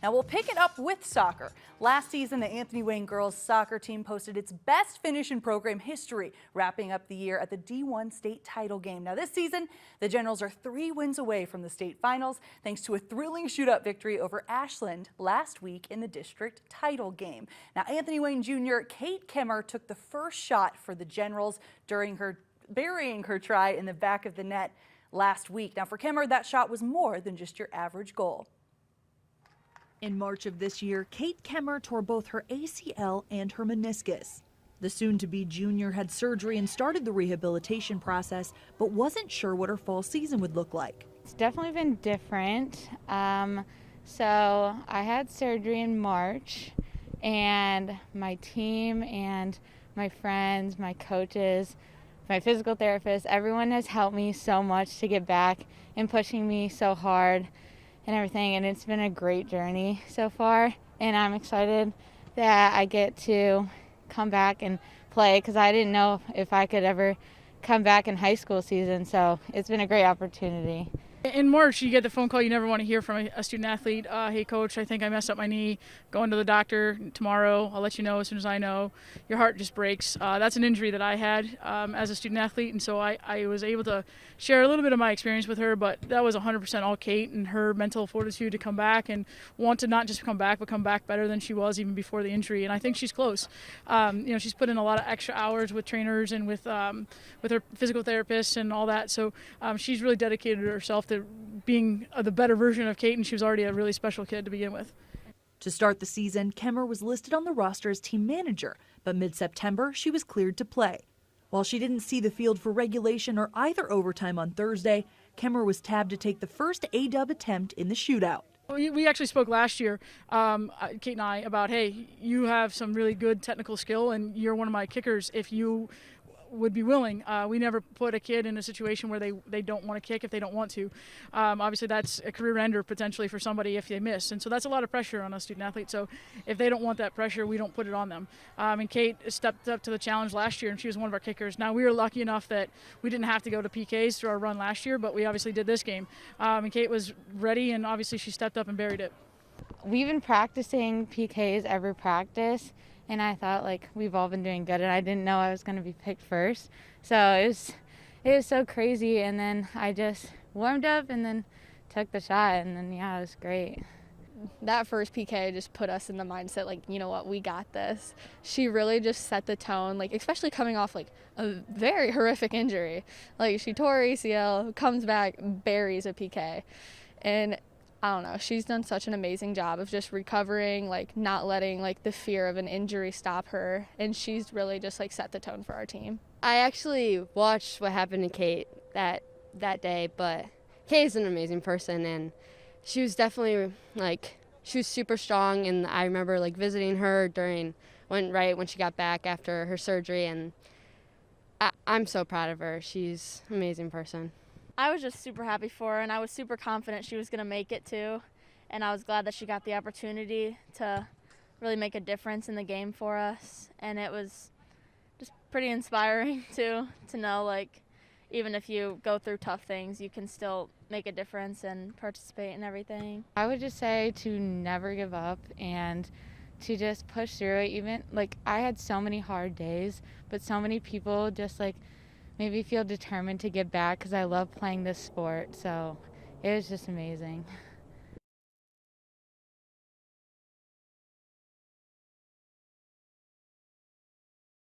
Now we'll pick it up with soccer. Last season, the Anthony Wayne girls soccer team posted its best finish in program history, wrapping up the year at the D1 state title game. Now this season, the Generals are 3 wins away from the state finals, thanks to a thrilling shootout victory over Ashland last week in the district title game. Now Anthony Wayne Jr. Kate Kemmer took the first shot for the Generals during burying her try in the back of the net last week. Now for Kemmer, that shot was more than just your average goal. In March of this year, Kate Kemmer tore both her ACL and her meniscus. The soon-to-be junior had surgery and started the rehabilitation process, but wasn't sure what her fall season would look like. It's definitely been different. So I had surgery in March, and my team and my friends, my coaches, my physical therapist, everyone has helped me so much to get back and pushing me so hard and everything, and it's been a great journey so far, and I'm excited that I get to come back and play because I didn't know if I could ever come back in high school season, so it's been a great opportunity. In March, you get the phone call you never want to hear from a student athlete. Hey coach, I think I messed up my knee. Going to the doctor tomorrow. I'll let you know as soon as I know. Your heart just breaks. That's an injury that I had as a student athlete, and so I was able to share a little bit of my experience with her, but that was 100% all Kate and her mental fortitude to come back and want to not just come back, but come back better than she was even before the injury, and I think she's close. She's put in a lot of extra hours with trainers and with her physical therapists and all that, so she's really dedicated herself to being the better version of Kate, and she was already a really special kid to begin with. To start the season, Kemmer was listed on the roster as team manager, but mid-September she was cleared to play. While she didn't see the field for regulation or either overtime on Thursday, Kemmer was tabbed to take the first A-dub attempt in the shootout. We actually spoke last year, Kate and I, about, hey, you have some really good technical skill and you're one of my kickers if you would be willing. We never put a kid in a situation where they don't want to kick if they don't want to. Obviously that's a career ender potentially for somebody if they miss, and so that's a lot of pressure on a student athlete, so if they don't want that pressure, we don't put it on them. And Kate stepped up to the challenge last year and she was one of our kickers. Now we were lucky enough that we didn't have to go to PKs through our run last year, but we obviously did this game. And Kate was ready, and obviously she stepped up and buried it. We've been practicing PKs every practice, and I thought we've all been doing good, and I didn't know I was going to be picked first. So it was so crazy, and then I just warmed up and then took the shot, and then it was great. That first PK just put us in the mindset, you know what, we got this. She really just set the tone, especially coming off a very horrific injury. She tore her ACL, comes back, buries a PK. And I don't know, she's done such an amazing job of just recovering, not letting the fear of an injury stop her, and she's really just set the tone for our team. I actually watched what happened to Kate that day, but Kate's an amazing person, and she was definitely she was super strong, and I remember visiting her when she got back after her surgery, and I'm so proud of her. She's an amazing person. I was just super happy for her, and I was super confident she was going to make it too, and I was glad that she got the opportunity to really make a difference in the game for us, and it was just pretty inspiring to know even if you go through tough things, you can still make a difference and participate in everything. I would just say to never give up and to just push through it. Even I had so many hard days, but so many people just made me feel determined to get back because I love playing this sport. So it was just amazing.